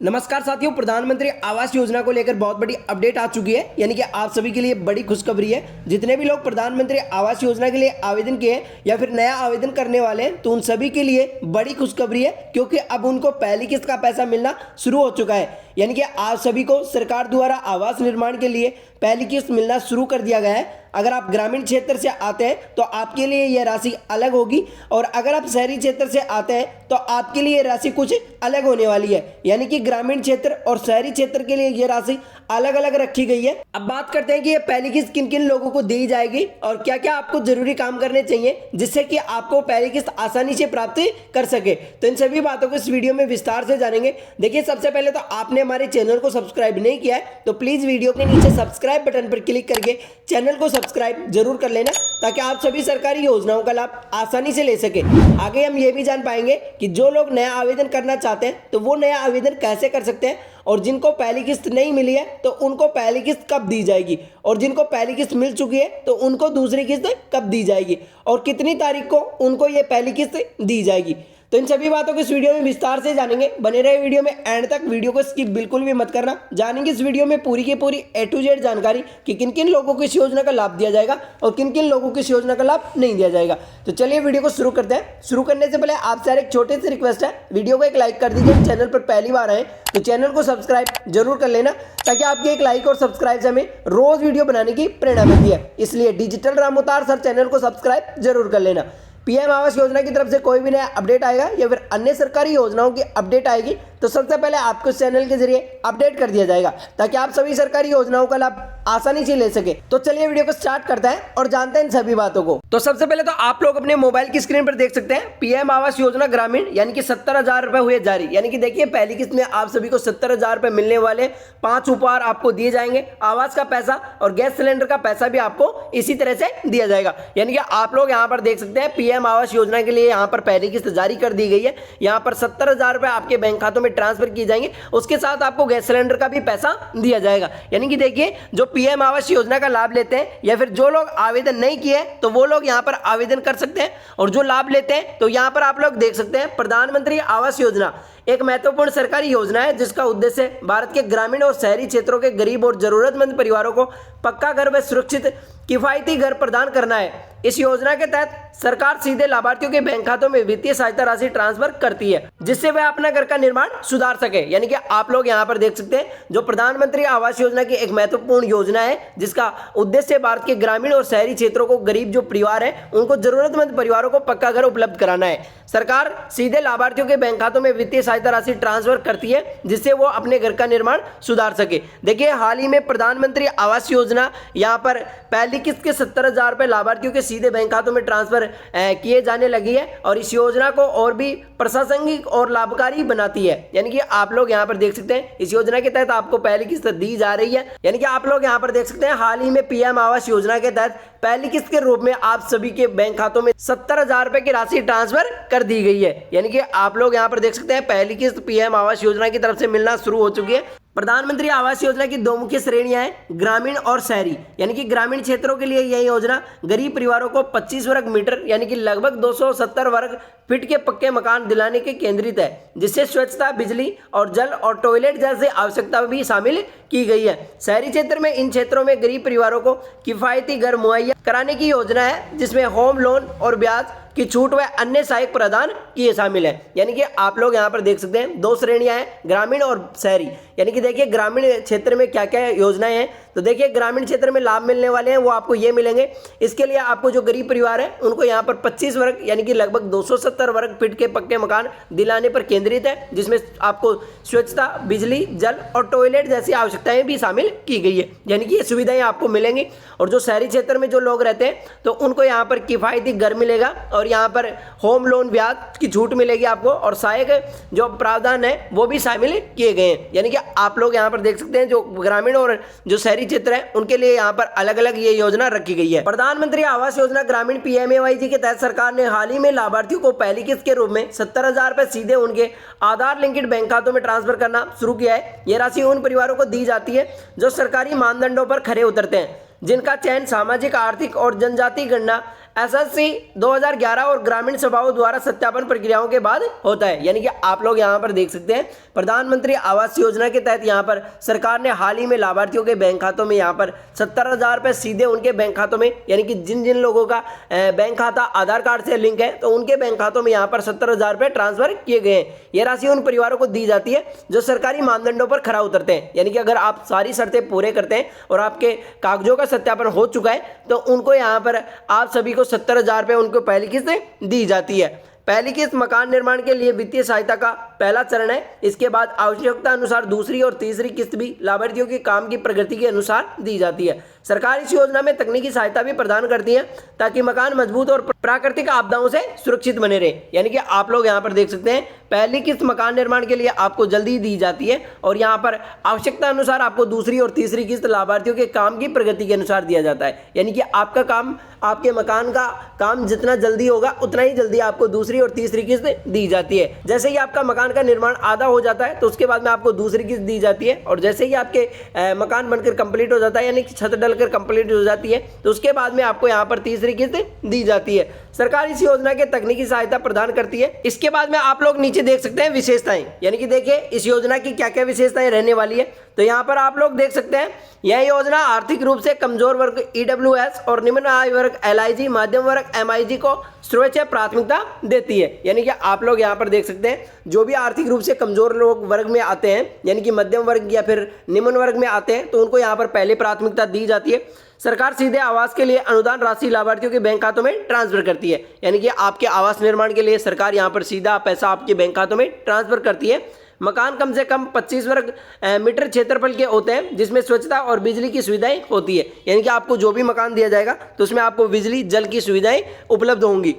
नमस्कार साथियों, प्रधानमंत्री आवास योजना को लेकर बहुत बड़ी अपडेट आ चुकी है। यानी कि आप सभी के लिए बड़ी खुशखबरी है। जितने भी लोग प्रधानमंत्री आवास योजना के लिए आवेदन किए या फिर नया आवेदन करने वाले हैं, तो उन सभी के लिए बड़ी खुशखबरी है, क्योंकि अब उनको पहली किस्त का पैसा मिलना शुरू हो चुका है। यानी कि आप सभी को सरकार द्वारा आवास निर्माण के लिए पहली किस्त मिलना शुरू कर दिया गया है। अगर आप ग्रामीण क्षेत्र से आते हैं तो आपके लिए यह राशि अलग होगी, और अगर आप शहरी क्षेत्र से आते हैं तो आपके लिए राशि कुछ अलग होने वाली है। यानी कि ग्रामीण क्षेत्र और शहरी क्षेत्र के लिए यह राशि अलग अलग रखी गई है। अब बात करते हैं कि यह पहली किस्त किन किन लोगों को दी जाएगी और क्या क्या आपको जरूरी काम करने चाहिए जिससे कि आपको पहली किस्त आसानी से प्राप्त कर सके। तो इन सभी बातों को इस वीडियो में विस्तार से जानेंगे। देखिए, सबसे पहले तो आपने हमारे चैनल को सब्सक्राइब नहीं किया है तो प्लीज वीडियो के नीचे सब्सक्राइब बटन पर क्लिक करके चैनल को सब्सक्राइब जरूर कर लेना, ताकि आप सभी सरकारी योजनाओं का लाभ आसानी से ले सके। आगे हम ये भी जान पाएंगे कि जो लोग नया आवेदन करना चाहते हैं तो वो नया आवेदन कैसे कर सकते हैं, और जिनको पहली किस्त नहीं मिली है तो उनको पहली किस्त कब दी जाएगी, और जिनको पहली किस्त मिल चुकी है तो उनको दूसरी किस्त कब दी जाएगी, और कितनी तारीख को उनको ये पहली किस्त दी जाएगी। तो इन सभी बातों को इस वीडियो में विस्तार से जानेंगे। बने रहे वीडियो में एंड तक, वीडियो को स्किप बिल्कुल भी मत करना। जानेंगे इस वीडियो में पूरी की पूरी A to Z जानकारी कि किन किन लोगों को इस योजना का लाभ दिया जाएगा और किन किन लोगों को इस योजना का लाभ नहीं दिया जाएगा। तो चलिए वीडियो को शुरू करते हैं। शुरू करने से पहले आपसे एक छोटी सी रिक्वेस्ट है, वीडियो को एक लाइक कर दीजिए। चैनल पर पहली बार आए तो चैनल को सब्सक्राइब जरूर कर लेना, ताकि आपके एक लाइक और सब्सक्राइब से हमें रोज वीडियो बनाने की प्रेरणा मिलती है। इसलिए डिजिटल रामोतार सर चैनल को सब्सक्राइब जरूर कर लेना। पीएम आवास योजना की तरफ से कोई भी नया अपडेट आएगा या फिर अन्य सरकारी योजनाओं की अपडेट आएगी तो सबसे पहले आपको इस चैनल के जरिए अपडेट कर दिया जाएगा, ताकि आप सभी सरकारी योजनाओं का लाभ आसानी से ले सके। तो चलिए वीडियो को स्टार्ट करते हैं और जानते हैं इन सभी बातों को। तो सबसे पहले तो आप लोग अपने मोबाइल की स्क्रीन पर देख सकते हैं पीएम आवास योजना ग्रामीण, यानी कि 70,000 रुपए हुए जारी। यानी कि देखिए, पहली किस्त में आप सभी को 70,000 रुपए मिलने वाले, 5 उपहार आपको दिए जाएंगे। आवास का पैसा और गैस सिलेंडर का पैसा भी आपको इसी तरह से दिया जाएगा। यानी कि आप लोग यहाँ पर देख सकते हैं पीएम आवास योजना के लिए यहाँ पर पहली किस्त जारी कर दी गई है। यहाँ पर 70,000 रुपए आपके बैंक खातों में ट्रांसफर किए जाएंगे। उसके साथ आपको गैस सिलेंडर का भी पैसा दिया जाएगा। यानी कि देखिए, जो पीएम आवास योजना का लाभ लेते हैं या फिर जो लोग आवेदन नहीं किए तो वो लोग यहाँ पर आवेदन कर सकते हैं, और जो लाभ लेते हैं तो यहाँ पर आप लोग देख सकते हैं प्रधानमंत्री आवास योजना एक महत्वपूर्ण सरकारी योजना है, जिसका उद्देश्य भारत के ग्रामीण और शहरी क्षेत्रों के गरीब और जरूरतमंद परिवारों को पक्का घर व सुरक्षित किफायती घर प्रदान करना है। इस योजना के तहत सरकार सीधे लाभार्थियों के बैंक खातों में वित्तीय सहायता राशि ट्रांसफर करती है, जिससे वे अपना घर का निर्माण सुधार सके। यानी कि आप लोग यहाँ पर देख सकते हैं, जो प्रधानमंत्री आवास योजना की एक महत्वपूर्ण योजना है, जिसका उद्देश्य भारत के ग्रामीण और शहरी क्षेत्रों को गरीब जो परिवार है उनको जरूरतमंद परिवारों को पक्का घर उपलब्ध कराना है। सरकार सीधे लाभार्थियों के बैंक खातों में वित्तीय सहायता राशि ट्रांसफर करती है, जिससे वो अपने घर का निर्माण सुधार सके। देखिए, हाल ही में प्रधानमंत्री आवास योजना यहाँ पर पहली किस्त के 70,000 रुपए लाभार्थियों के सीधे बैंक खातों में ट्रांसफर किए जाने लगी है, और इस योजना को और भी प्रासंगिक और लाभकारी बनाती है। यानी कि आप लोग यहाँ पर देख सकते हैं, इस योजना के तहत आपको पहली किस्त दी जा रही है। यानी कि आप लोग यहाँ पर देख सकते हैं, हाल ही में पीएम आवास योजना के तहत पहली किस्त के रूप में आप सभी के बैंक खातों में 70,000 रुपए की राशि ट्रांसफर कर दी गई है। यानी कि आप लोग यहाँ पर देख सकते हैं, पहली किस्त पीएम आवास योजना की तरफ से मिलना शुरू हो चुकी है। प्रधानमंत्री आवास योजना की दो मुख्य श्रेणियां हैं, ग्रामीण और शहरी। यानी कि ग्रामीण क्षेत्रों के लिए यह योजना गरीब परिवारों को 25 वर्ग मीटर यानी कि लगभग 270 वर्ग फीट के पक्के मकान दिलाने के केंद्रित है, जिससे स्वच्छता, बिजली और जल और टॉयलेट जैसी आवश्यकता भी शामिल की गई है। शहरी क्षेत्र में इन क्षेत्रों में गरीब परिवारों को किफायती घर मुहैया कराने की योजना है, जिसमें होम लोन और ब्याज की छूट व अन्य सहायक प्रदान किए शामिल है। यानी कि आप लोग यहाँ पर देख सकते हैं, दो श्रेणियां हैं, ग्रामीण और शहरी। यानी कि देखिए, ग्रामीण क्षेत्र में क्या क्या योजनाएं हैं, तो देखिए ग्रामीण क्षेत्र में लाभ मिलने वाले हैं वो आपको ये मिलेंगे। इसके लिए आपको जो गरीब परिवार है उनको यहाँ पर 25 वर्ग यानी कि लगभग 270 वर्ग फीट के पक्के मकान दिलाने पर केंद्रित है, जिसमें आपको स्वच्छता, बिजली, जल और टॉयलेट जैसी आवश्यकताएं भी शामिल की गई है। यानी कि ये सुविधाएं आपको मिलेंगी। और जो शहरी क्षेत्र में जो लोग रहते हैं तो उनको यहाँ पर किफायती घर मिलेगा, और यहाँ पर होम लोन ब्याज की छूट मिलेगी आपको, और सहायक जो प्रावधान है वो भी शामिल किए गए हैं। यानी कि आप लोग यहाँ पर देख सकते हैं, जो ग्रामीण और जो शहरी क्षेत्र है उनके लिए यहाँ पर अलग अलग ये योजना रखी गई है। प्रधानमंत्री आवास योजना ग्रामीण PMAY के तहत सरकार ने हाल ही में लाभार्थियों को पहली किस्त के रूप में 70,000 रुपए सीधे उनके आधार लिंक्ड बैंक खातों में ट्रांसफर करना शुरू किया है। यह राशि उन परिवारों को दी जाती है जो सरकारी मानदंडों पर खरे उतरते हैं, जिनका चयन सामाजिक, आर्थिक और जनजातीय गणना एसएससी 2011 और ग्रामीण सभाओं द्वारा सत्यापन प्रक्रियाओं के बाद होता है। यानी कि आप लोग यहाँ पर देख सकते हैं प्रधानमंत्री आवास योजना के तहत यहाँ पर सरकार ने हाल ही में लाभार्थियों के बैंक खातों में यहाँ पर 70,000 रुपये सीधे उनके बैंक खातों में, यानी कि जिन जिन लोगों का बैंक खाता आधार कार्ड से लिंक है तो उनके बैंक खातों में यहाँ पर 70,000 रुपये ट्रांसफर किए गए हैं। यह राशि उन परिवारों को दी जाती है जो सरकारी मानदंडों पर खरा उतरते हैं। यानी कि अगर आप सारी शर्तें पूरे करते हैं और आपके कागजों का सत्यापन हो चुका है तो उनको यहाँ पर आप सभी को 70,000 रुपये उनको पहली किस्त दी जाती है। पहली किस्त मकान निर्माण के लिए वित्तीय सहायता का पहला चरण है। इसके बाद आवश्यकता अनुसार दूसरी और तीसरी किस्त भी लाभार्थियों के काम की प्रगति के अनुसार दी जाती है। सरकार इस योजना में तकनीकी सहायता भी प्रदान करती है ताकि मकान मजबूत और प्राकृतिक आपदाओं से सुरक्षित बने रहे। यानी कि आप लोग यहाँ पर देख सकते हैं पहली किस्त मकान निर्माण के लिए आपको जल्दी दी जाती है और यहाँ पर आवश्यकता अनुसार आपको दूसरी और तीसरी किस्त लाभार्थियों के काम की प्रगति के अनुसार दिया जाता है। यानी कि आपका काम, आपके मकान का काम जितना जल्दी होगा उतना ही जल्दी आपको दूसरी और तीसरी किस्त दी जाती है। जैसे ही आपका मकान का निर्माण आधा हो जाता है तो उसके बाद में आपको दूसरी किस्त दी जाती है और जैसे ही आपके मकान बनकर कंप्लीट हो जाता है यानी कि छत डलकर कंप्लीट हो जाती है तो उसके बाद में आपको यहाँ पर तीसरी किस्त दी जाती है। सरकार इस योजना के तकनीकी सहायता प्रदान करती है। इसके बाद में आप लोग नीचे देख सकते हैं विशेषताएं, यानी कि देखिए इस योजना की क्या क्या विशेषताएं रहने वाली है। तो यहाँ पर आप लोग देख सकते हैं यह योजना आर्थिक रूप से कमजोर वर्ग EWS और निम्न आय वर्ग LIG, मध्यम वर्ग MIG को सर्वोच्च प्राथमिकता देती है। यानी कि आप लोग यहाँ पर देख सकते हैं जो भी आर्थिक रूप से कमजोर लोग वर्ग में आते हैं यानी कि मध्यम वर्ग या फिर निम्न वर्ग में आते हैं तो उनको यहाँ पर पहले प्राथमिकता दी जाती है। सरकार सीधे आवास के लिए अनुदान राशि लाभार्थियों के बैंक खातों में ट्रांसफर करती है। यानी कि आपके आवास निर्माण के लिए सरकार यहाँ पर सीधा पैसा आपके बैंक खातों में ट्रांसफर करती है। मकान कम से कम 25 वर्ग मीटर क्षेत्रफल के होते हैं जिसमें स्वच्छता और बिजली की सुविधाएं होती है। यानी कि आपको जो भी मकान दिया जाएगा तो उसमें आपको बिजली जल की सुविधाएं उपलब्ध होंगी।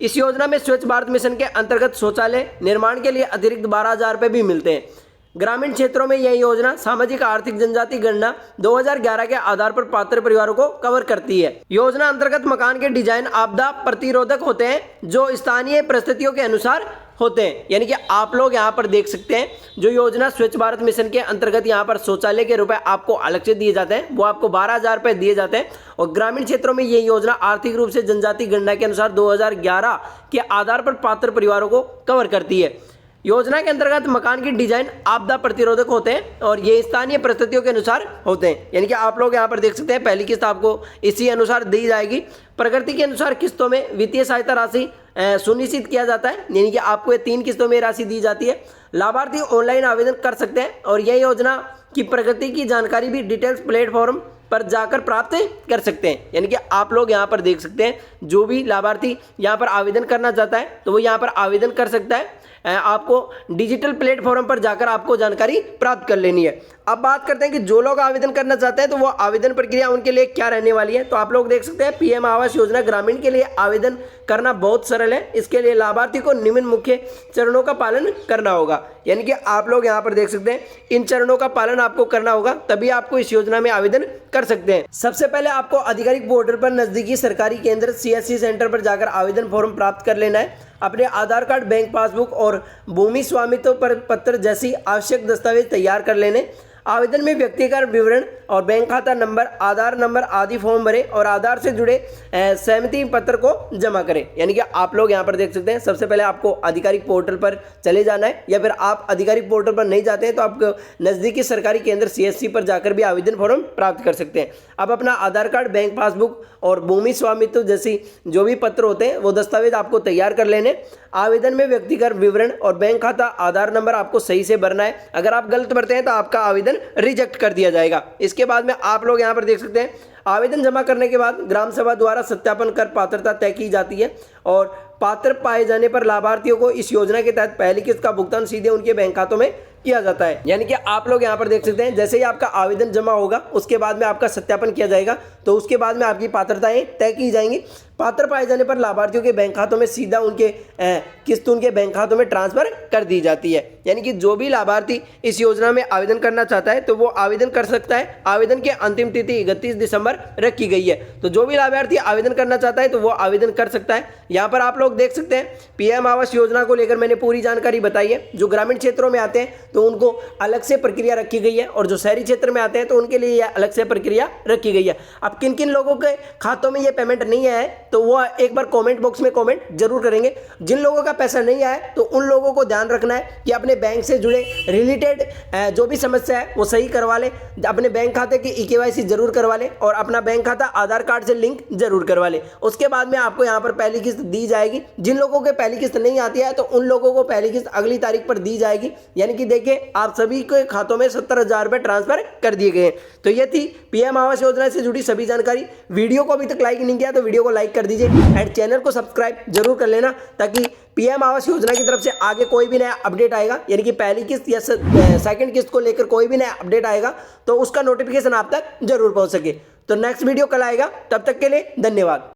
इस योजना में स्वच्छ भारत मिशन के अंतर्गत शौचालय निर्माण के लिए अतिरिक्त 12,000 रुपये भी मिलते हैं। ग्रामीण क्षेत्रों में यह योजना सामाजिक आर्थिक जनजाति गणना 2011 के आधार पर पात्र परिवारों को कवर करती है। योजना अंतर्गत मकान के डिजाइन आपदा प्रतिरोधक होते हैं जो स्थानीय परिस्थितियों के अनुसार होते हैं। यानी कि आप लोग यहाँ पर देख सकते हैं जो योजना स्वच्छ भारत मिशन के अंतर्गत यहाँ पर शौचालय के रुपए आपको अलग से दिए जाते हैं, वो आपको 12,000 रुपये दिए जाते हैं। और ग्रामीण क्षेत्रों में ये योजना आर्थिक रूप से जनजाति गणना के अनुसार 2011 के आधार पर पात्र परिवारों को कवर करती है। योजना के अंतर्गत मकान की डिजाइन आपदा प्रतिरोधक होते हैं और ये स्थानीय परिस्थितियों के अनुसार होते हैं। यानी कि आप लोग यहाँ पर देख सकते हैं पहली किस्त आपको इसी अनुसार दी जाएगी। प्रगति के अनुसार किस्तों में वित्तीय सहायता राशि सुनिश्चित किया जाता है। यानी कि आपको ये 3 किस्तों में राशि दी जाती है। लाभार्थी ऑनलाइन आवेदन कर सकते हैं और यह योजना की प्रगति की जानकारी भी डिटेल्स प्लेटफॉर्म पर जाकर प्राप्त कर सकते हैं। यानी कि आप लोग यहाँ पर देख सकते हैं जो भी लाभार्थी यहाँ पर आवेदन करना चाहता है तो वो यहाँ पर आवेदन कर सकता है। आपको डिजिटल प्लेटफॉर्म पर जाकर आपको जानकारी प्राप्त कर लेनी है। अब बात करते हैं कि जो लोग आवेदन करना चाहते हैं तो वो आवेदन प्रक्रिया उनके लिए क्या रहने वाली है। तो आप लोग देख सकते हैं PM आवास योजना ग्रामीण के लिए आवेदन करना बहुत सरल है। इसके लिए लाभार्थी को निम्न मुख्य चरणों का पालन करना होगा। यानी कि आप लोग यहाँ पर देख सकते हैं इन चरणों का पालन आपको करना होगा तभी आपको इस योजना में आवेदन कर सकते हैं। सबसे पहले आपको आधिकारिक पोर्टल पर नजदीकी सरकारी केंद्र CSC सेंटर पर जाकर आवेदन फॉर्म प्राप्त कर लेना है। अपने आधार कार्ड, बैंक पासबुक और भूमि स्वामित्व पत्र जैसी आवश्यक दस्तावेज तैयार कर लेने। आवेदन में व्यक्तिगत विवरण और बैंक खाता नंबर, आधार नंबर आदि फॉर्म भरें और आधार से जुड़े सहमति पत्र को जमा करें। यानी कि आप लोग यहाँ पर देख सकते हैं सबसे पहले आपको आधिकारिक पोर्टल पर चले जाना है या फिर आप आधिकारिक पोर्टल पर नहीं जाते हैं तो आप नज़दीकी सरकारी केंद्र CSC पर जाकर भी आवेदन फॉर्म प्राप्त कर सकते हैं। आप अपना आधार कार्ड, बैंक पासबुक और भूमि स्वामित्व जैसी जो भी पत्र होते हैं वो दस्तावेज आपको तैयार कर लेने। आवेदन में व्यक्तिगत विवरण और बैंक खाता, आधार नंबर आपको सही से भरना है। अगर आप गलत भरते हैं तो आपका आवेदन रिजेक्ट कर दिया जाएगा। इसके बाद में आप लोग यहाँ पर देख सकते हैं आवेदन जमा करने के बाद ग्राम सभा द्वारा सत्यापन कर पात्रता तय की जाती है और पात्र पाए जाने पर लाभार्थियों को इस योजना के तहत पहली किस्त का भुगतान सीधे उनके बैंक खातों में किया जाता है। यानी कि आप लोग यहाँ पर देख सकते हैं जैसे ही आपका आवेदन जमा होगा उसके बाद में आपका सत्यापन किया जाएगा तो उसके बाद में आपकी पात्रताएं तय की जाएंगी। पात्र पाए जाने पर लाभार्थियों के बैंक खातों में सीधा उनके किस्त उनके बैंक खातों में ट्रांसफर कर दी जाती है। यानी कि जो भी लाभार्थी इस योजना में आवेदन करना चाहता है तो वो आवेदन कर सकता है। आवेदन की अंतिम तिथि 31 दिसंबर रखी गई है। तो जो भी लाभार्थी आवेदन करना चाहता है तो वो आवेदन कर सकता है। यहाँ पर आप लोग देख सकते हैं PM आवास योजना को लेकर मैंने पूरी जानकारी बताई है। जो ग्रामीण क्षेत्रों में आते हैं तो उनको अलग से प्रक्रिया रखी गई है और जो शहरी क्षेत्र में आते हैं तो उनके लिए यह अलग से प्रक्रिया रखी गई है। अब किन किन लोगों के खातों में ये पेमेंट नहीं है तो वो एक बार कमेंट बॉक्स में कमेंट जरूर करेंगे। जिन लोगों का पैसा नहीं आया तो उन लोगों को ध्यान रखना है कि अपने बैंक से जुड़े रिलेटेड जो भी समस्या है वो सही करवा ले, अपने बैंक खाते की ईकेवाईसी जरूर करवा ले और अपना बैंक खाता आधार कार्ड से लिंक जरूर करवा ले। उसके बाद में आपको यहाँ पर पहली किस्त दी जाएगी। जिन लोगों के पहली किस्त नहीं आती है तो उन लोगों को पहली किस्त अगली तारीख पर दी जाएगी। यानी कि देखिए आप सभी के खातों में 70,000 रुपए ट्रांसफर कर दिए गए हैं। तो ये थी पीएम आवास योजना से जुड़ी सभी जानकारी। वीडियो को अभी तक लाइक नहीं किया तो वीडियो को लाइक कर दीजिए एंड चैनल को सब्सक्राइब जरूर कर लेना, ताकि पीएम आवास योजना की तरफ से आगे कोई भी नया अपडेट आएगा, यानी कि पहली किस्त या सेकंड किस्त को लेकर कोई भी नया अपडेट आएगा तो उसका नोटिफिकेशन आप तक जरूर पहुंच सके। तो नेक्स्ट वीडियो कल आएगा, तब तक के लिए धन्यवाद।